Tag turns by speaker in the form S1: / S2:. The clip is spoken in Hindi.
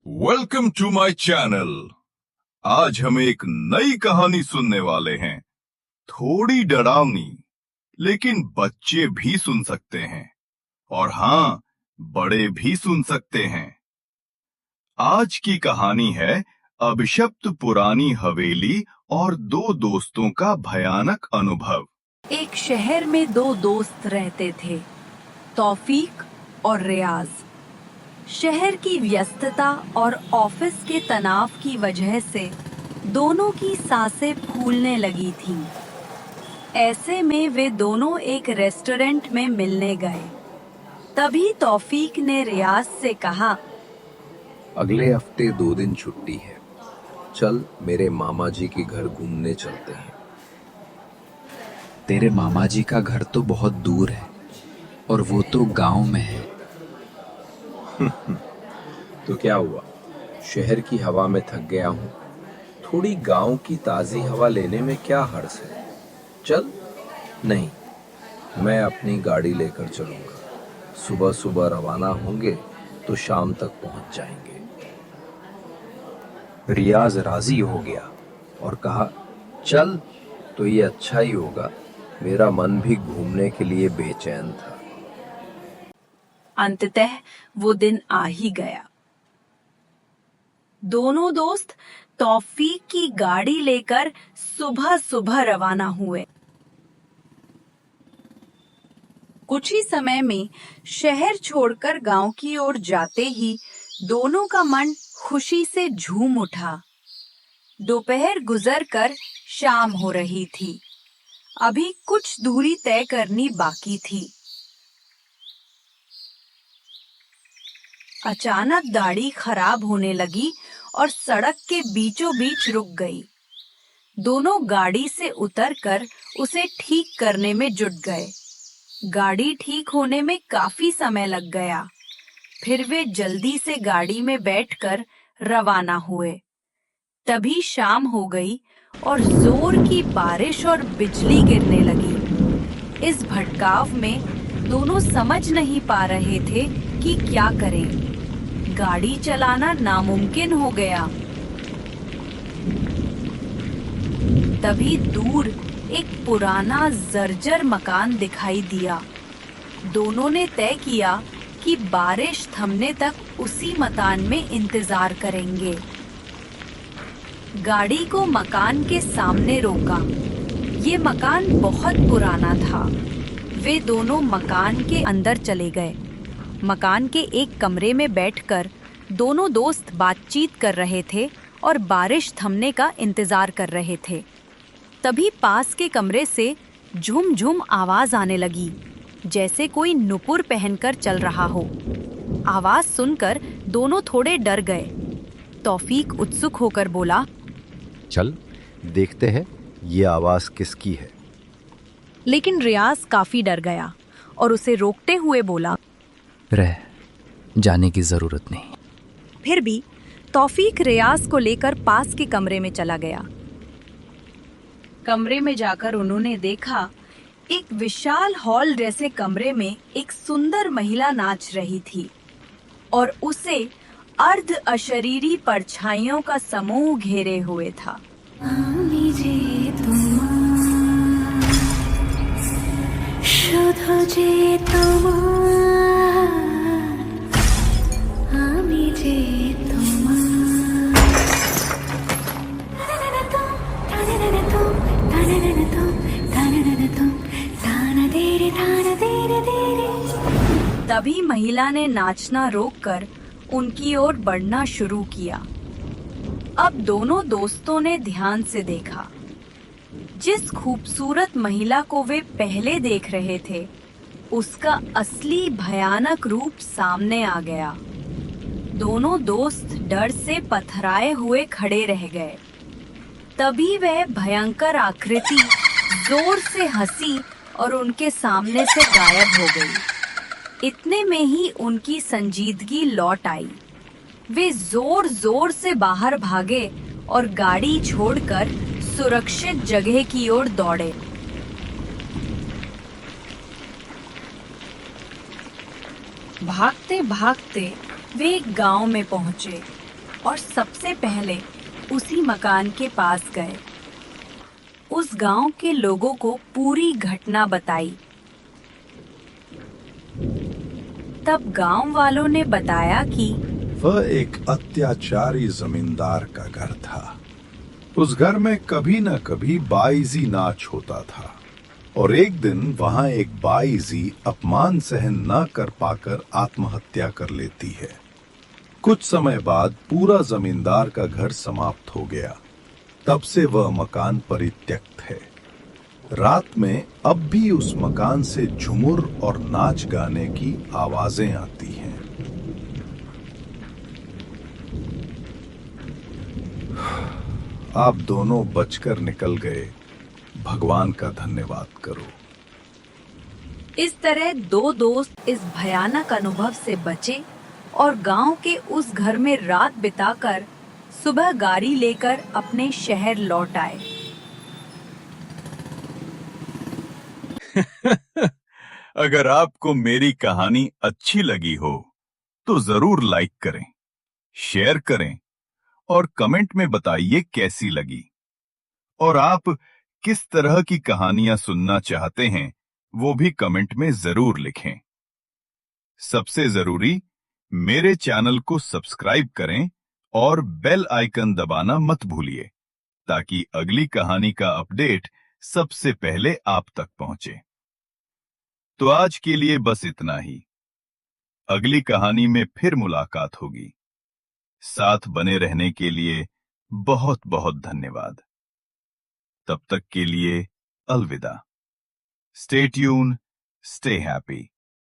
S1: Welcome to my channel. आज हम एक नई कहानी सुनने वाले हैं। थोड़ी डरावनी, लेकिन बच्चे भी सुन सकते हैं और हाँ, बड़े भी सुन सकते हैं। आज की कहानी है अभिशप्त पुरानी हवेली और दो दोस्तों का भयानक अनुभव।
S2: एक शहर में दो दोस्त रहते थे, तौफीक और रियाज। शहर की व्यस्तता और ऑफिस के तनाव की वजह से दोनों की सांसें फूलने लगी थीं। ऐसे में वे दोनों एक रेस्टोरेंट में मिलने गए। तभी तौफीक ने रियाज से कहा,
S3: अगले हफ्ते 2 दिन छुट्टी है, चल मेरे मामा जी के घर घूमने चलते हैं।
S4: तेरे मामा जी का घर तो बहुत दूर है और वो तो गांव में है।
S3: तो क्या हुआ, शहर की हवा में थक गया हूँ, थोड़ी गांव की ताज़ी हवा लेने में क्या हर्ज है। चल। नहीं, मैं अपनी गाड़ी लेकर चलूंगा। सुबह सुबह रवाना होंगे तो शाम तक पहुंच जाएंगे। रियाज राजी हो गया और कहा, चल तो ये अच्छा ही होगा, मेरा मन भी घूमने के लिए बेचैन था।
S2: अंततः वो दिन आ ही गया। दोनों दोस्त तौफीक की गाड़ी लेकर सुबह सुबह रवाना हुए। कुछ ही समय में शहर छोड़कर गांव की ओर जाते ही दोनों का मन खुशी से झूम उठा। दोपहर गुजरकर शाम हो रही थी। अभी कुछ दूरी तय करनी बाकी थी। अचानक गाड़ी खराब होने लगी और सड़क के बीचों बीच रुक गई। दोनों गाड़ी से उतरकर उसे ठीक करने में जुट गए। गाड़ी ठीक होने में काफी समय लग गया। फिर वे जल्दी से गाड़ी में बैठकर रवाना हुए। तभी शाम हो गई और जोर की बारिश और बिजली गिरने लगी। इस भटकाव में दोनों समझ नहीं पा रहे थे कि क्या करें। गाड़ी चलाना नामुमकिन हो गया। तभी दूर एक पुराना जर्जर मकान दिखाई दिया। दोनों ने तय किया कि बारिश थमने तक उसी मकान में इंतजार करेंगे। गाड़ी को मकान के सामने रोका। ये मकान बहुत पुराना था। वे दोनों मकान के अंदर चले गए। मकान के एक कमरे में बैठकर दोनों दोस्त बातचीत कर रहे थे और बारिश थमने का इंतजार कर रहे थे। तभी पास के कमरे से झुम-झुम आवाज आने लगी, जैसे कोई नुपुर पहनकर चल रहा हो। आवाज सुनकर दोनों थोड़े डर गए। तौफीक उत्सुक होकर बोला,
S5: चल देखते हैं ये आवाज किसकी है।
S2: लेकिन रियाज काफी डर गया और उसे रोकते हुए बोला,
S4: रह जाने की जरूरत नहीं।
S2: फिर भी तौफीक रियाज को लेकर पास के कमरे में चला गया। कमरे में जाकर उन्होंने देखा, एक विशाल हॉल जैसे कमरे में एक सुंदर महिला नाच रही थी और उसे अर्ध अशरीरी परछाइयों का समूह घेरे हुए था। तभी महिला ने नाचना रोककर उनकी ओर बढ़ना शुरू किया। अब दोनों दोस्तों ने ध्यान से देखा। जिस खूबसूरत महिला को वे पहले देख रहे थे, उसका असली भयानक रूप सामने आ गया। दोनों दोस्त डर से पथराए हुए खड़े रह गए। तभी वह भयंकर आकृति जोर से हंसी और उनके सामने से गायब हो गई। इतने में ही उनकी संजीदगी लौट आई। वे जोर जोर से बाहर भागे और गाड़ी छोड़कर सुरक्षित जगह की ओर दौड़े। भागते भागते वे एक गांव में पहुंचे। और सबसे पहले उसी मकान के पास गए। उस गांव के लोगों को पूरी घटना बताई। तब गांव वालों ने बताया कि
S6: वह एक अत्याचारी जमींदार का घर था। उस घर में कभी न कभी बाईजी नाच होता था और एक दिन वहां एक बाईजी अपमान सहन न कर पाकर आत्महत्या कर लेती है। कुछ समय बाद पूरा जमींदार का घर समाप्त हो गया। तब से वह मकान परित्यक्त है। रात में अब भी उस मकान से झुमुर और नाच गाने की आवाजें आती हैं। आप दोनों बचकर निकल गए, भगवान का धन्यवाद करो।
S2: इस तरह दो दोस्त इस भयानक अनुभव से बचे और गांव के उस घर में रात बिताकर सुबह गाड़ी लेकर अपने शहर लौट आए।
S1: अगर आपको मेरी कहानी अच्छी लगी हो तो जरूर लाइक करें, शेयर करें और कमेंट में बताइए कैसी लगी। और आप किस तरह की कहानियां सुनना चाहते हैं वो भी कमेंट में जरूर लिखें। सबसे जरूरी, मेरे चैनल को सब्सक्राइब करें और बेल आइकन दबाना मत भूलिए ताकि अगली कहानी का अपडेट सबसे पहले आप तक पहुंचे। तो आज के लिए बस इतना ही। अगली कहानी में फिर मुलाकात होगी। साथ बने रहने के लिए बहुत बहुत धन्यवाद। तब तक के लिए अलविदा। Stay tune, stay happy.